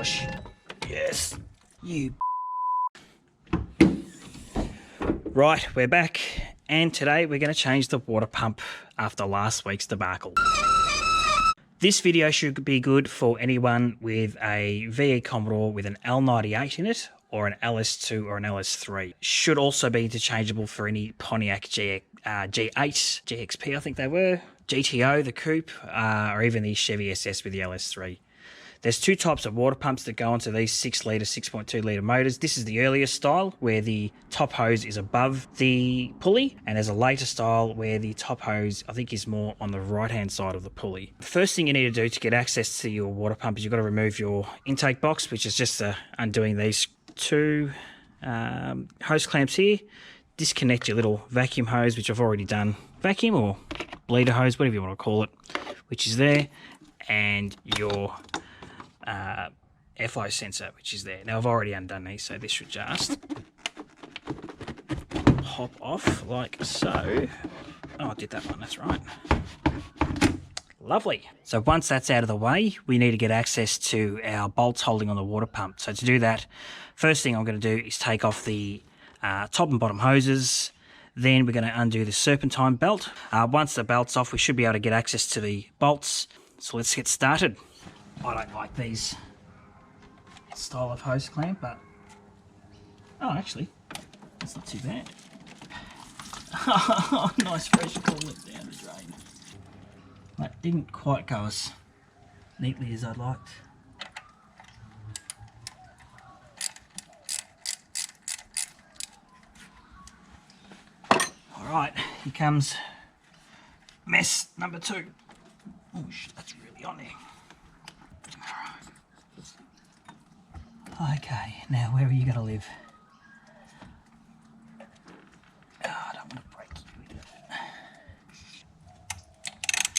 gosh. Yes. You. Right, we're back. And today we're going to change the water pump after last week's debacle. This video should be good for anyone with a VE Commodore with an L98 in it, or an LS2 or an LS3. Should also be interchangeable for any Pontiac G8, GXP I think they were, GTO, the Coupe, or even the Chevy SS with the LS3. There's two types of water pumps that go onto these 6 litre, 6.2 litre motors. This is the earlier style where the top hose is above the pulley, and there's a later style where the top hose I think is more on the right hand side of the pulley. First thing you need to do to get access to your water pump is you've got to remove your intake box, which is just undoing these two hose clamps here. Disconnect your little vacuum hose, which I've already done. Vacuum or bleeder hose, whatever you want to call it, which is there, and your FI sensor, which is there. Now I've already undone these, so this should just pop off like so. Oh, I did that one, that's right. Lovely. So once that's out of the way, we need to get access to our bolts holding on the water pump. So to do that, first thing I'm going to do is take off the top and bottom hoses. Then we're going to undo the serpentine belt. Once the belt's off, we should be able to get access to the bolts. So let's get started. I don't like these style of hose clamp, but oh, actually, that's not too bad. Nice fresh coolant down the drain. That didn't quite go as neatly as I'd liked. All right, here comes mess number 2. Oh shit, that's really on there. Okay, now where are you going to live? Oh, I don't want to break you with it.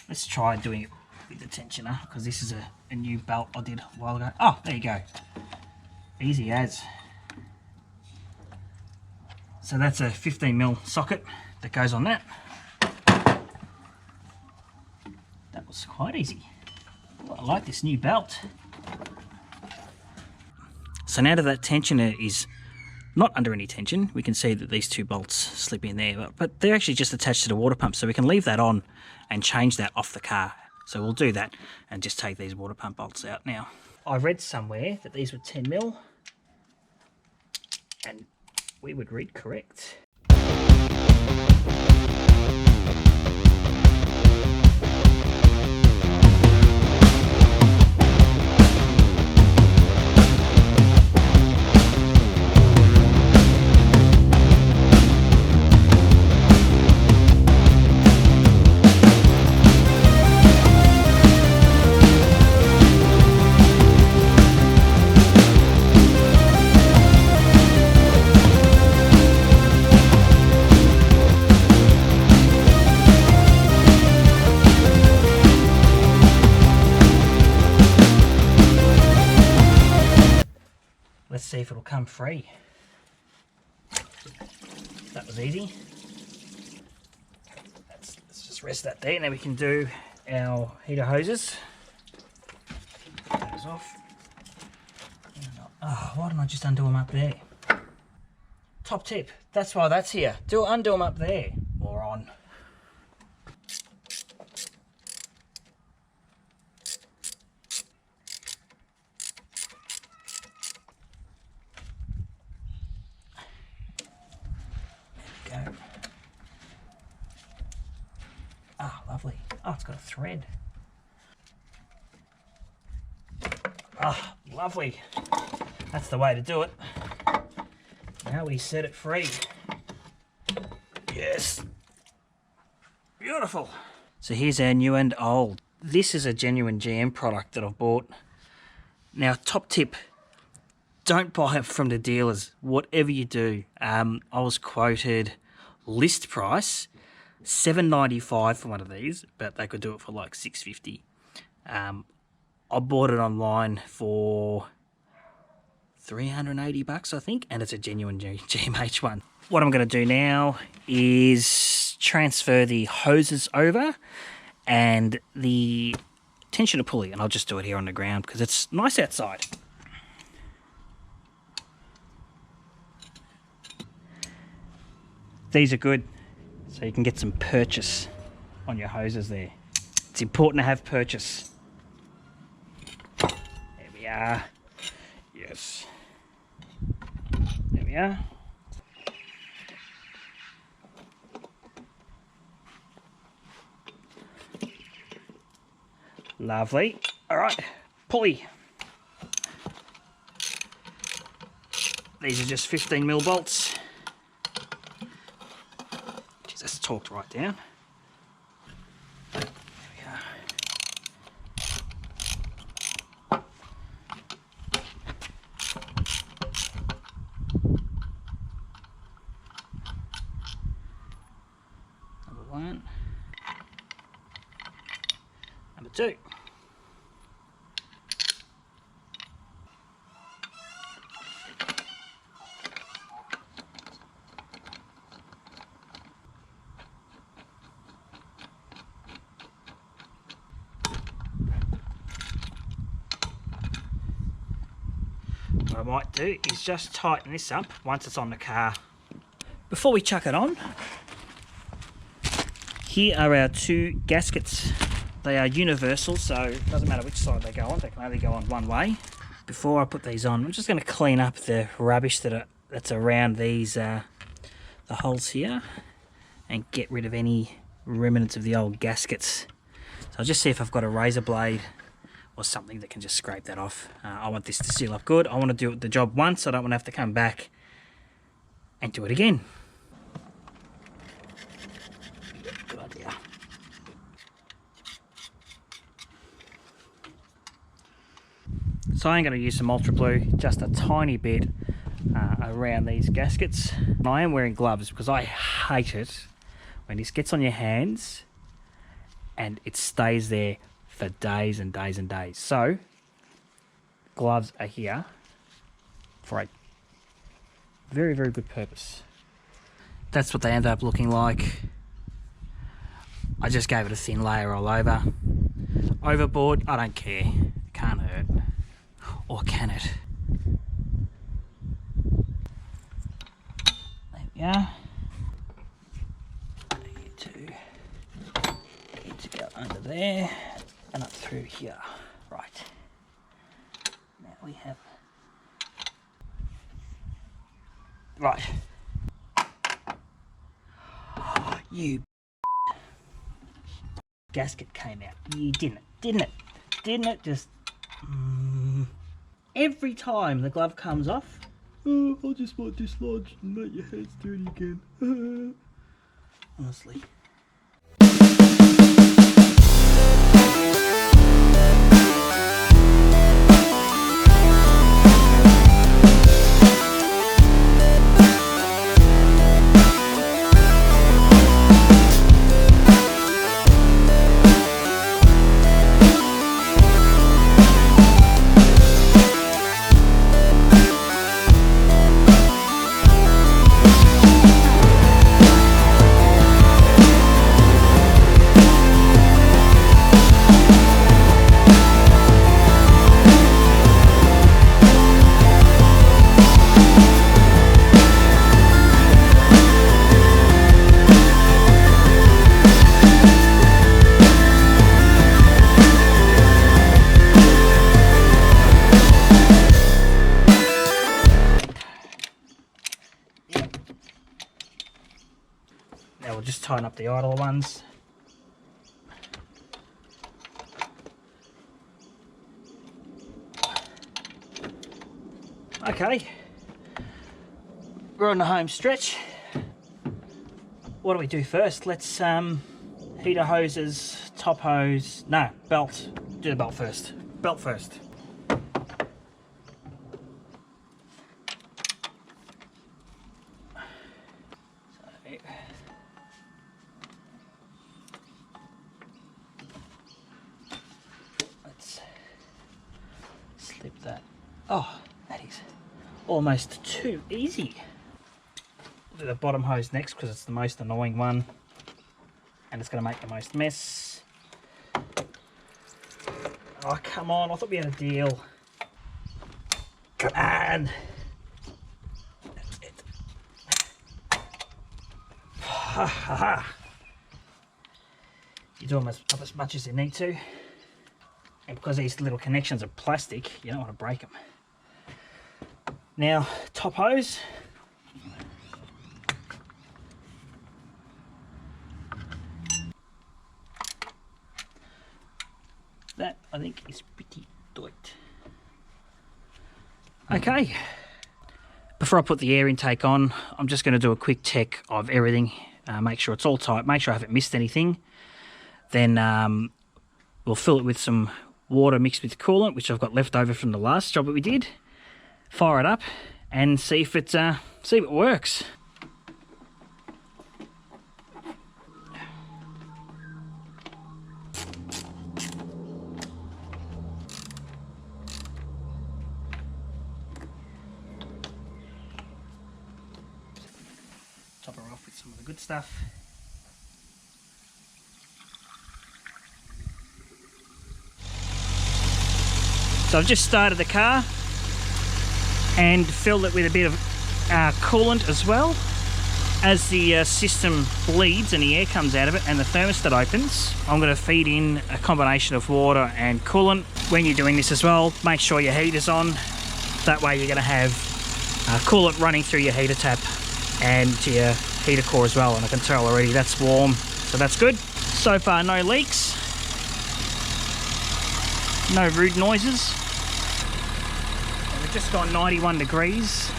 Let's try doing it with the tensioner, because this is a new belt I did a while ago. Oh, there you go. Easy as. So that's a 15mm socket that goes on that. That was quite easy. Well, I like this new belt. So now that tensioner is not under any tension, we can see that these two bolts slip in there, but they're actually just attached to the water pump, so we can leave that on and change that off the car. So we'll do that and just take these water pump bolts out now. I read somewhere that these were 10mm, and we would read correct. Let's see if it'll come free. That was easy. Let's just rest that there. Now we can do our heater hoses. Get those off. Oh, why didn't I just undo them up there? Top tip, that's why that's here. Undo them up there. Moron. Go. Ah, lovely. Oh, it's got a thread. Ah, lovely. That's the way to do it. Now we set it free. Yes. Beautiful. So here's our new and old. This is a genuine GM product that I've bought. Now, top tip, don't buy it from the dealers, whatever you do. I was quoted list price $7.95 for one of these, but they could do it for like $6.50. I bought it online for $380, I think, and it's a genuine GMH one. What I'm going to do now is transfer the hoses over and the tensioner pulley, and I'll just do it here on the ground because it's nice outside. These are good, so you can get some purchase on your hoses there. It's important to have purchase. There we are. Yes. There we are. Lovely. All right, pulley. These are just 15mm bolts. Jeez, that's torqued right down. There we are. Number one. Number two. What I might do is just tighten this up once it's on the car. Before we chuck it on, here are our two gaskets. They are universal, so it doesn't matter which side they go on, they can only go on one way. Before I put these on, I'm just going to clean up the rubbish that's around these the holes here and get rid of any remnants of the old gaskets. So I'll just see if I've got a razor blade or something that can just scrape that off. I want this to seal up good. I want to do the job once. I don't want to have to come back and do it again. Good idea. So I'm going to use some Ultra Blue, just a tiny bit around these gaskets. And I am wearing gloves because I hate it when this gets on your hands and it stays there for days and days and days. So gloves are here for a very, very good purpose. That's what they end up looking like. I just gave it a thin layer all over. Overboard, I don't care. It can't hurt. Or can it? There we are. Need to go under there and up through here. Right. Now we have... Right. You gasket came out. You didn't it? Didn't it? Just... Every time the glove comes off, oh, I just want dislodge and make your hands dirty again. Honestly. Now we'll just tighten up the idler ones. Okay, we're on the home stretch. What do we do first? Let's heater hoses, top hose, no, belt. Do the belt first. Belt first. Let's slip that. Oh, that is almost too easy. We'll do the bottom hose next because it's the most annoying one and it's going to make the most mess. Oh, come on, I thought we had a deal. Come on. That's it. You do them as much as you need to. And because these little connections are plastic, you don't want to break them. Now, top hose. That, I think, is pretty tight. Okay. Before I put the air intake on, I'm just going to do a quick check of everything. Make sure it's all tight. Make sure I haven't missed anything. Then we'll fill it with some water mixed with coolant, which I've got left over from the last job that we did. Fire it up and see if it works. Top her off with some of the good stuff. So I've just started the car and filled it with a bit of coolant as well. As the system bleeds and the air comes out of it and the thermostat opens, I'm going to feed in a combination of water and coolant. When you're doing this as well, make sure your heater's on. That way you're going to have coolant running through your heater tap and to your heater core as well. And I can tell already that's warm, so that's good. So far, no leaks. No rude noises. And we've just gone 91 degrees.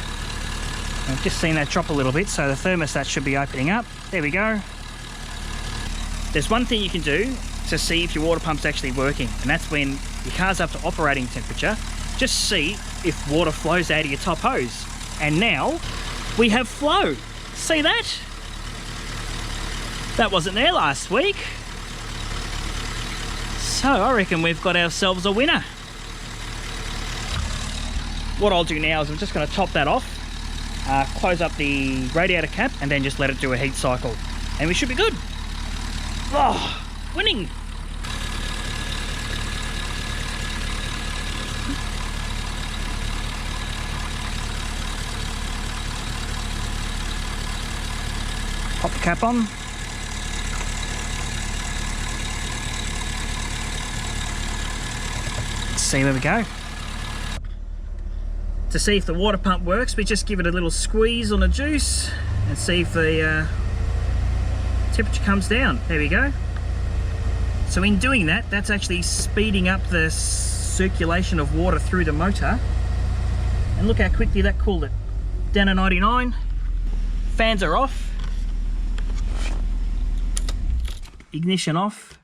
I've just seen that drop a little bit, so the thermostat should be opening up. There we go. There's one thing you can do to see if your water pump's actually working, and that's when your car's up to operating temperature. Just see if water flows out of your top hose. And now we have flow. See that? That wasn't there last week. So I reckon we've got ourselves a winner. What I'll do now is I'm just going to top that off, close up the radiator cap, and then just let it do a heat cycle. And we should be good. Oh, winning. Pop the cap on. See where we go. To see if the water pump works, we just give it a little squeeze on the juice and see if the temperature comes down. There we go. So in doing that, that's actually speeding up the circulation of water through the motor. And look how quickly that cooled it. Down to 99. Fans are off. Ignition off.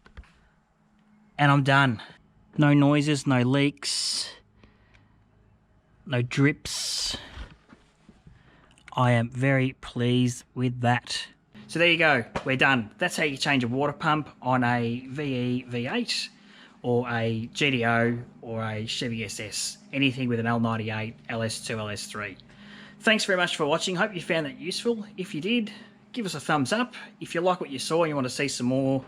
And I'm done. No noises, no leaks, no drips. I am very pleased with that. So there you go, we're done. That's how you change a water pump on a VE V8 or a GTO or a Chevy SS. Anything with an L98, LS2, LS3. Thanks very much for watching. Hope you found that useful. If you did, give us a thumbs up. If you like what you saw and you want to see some more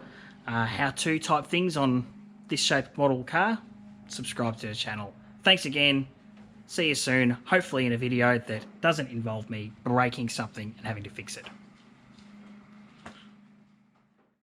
how-to type things on this shape model car, subscribe to the channel. Thanks again. See you soon, hopefully in a video that doesn't involve me breaking something and having to fix it.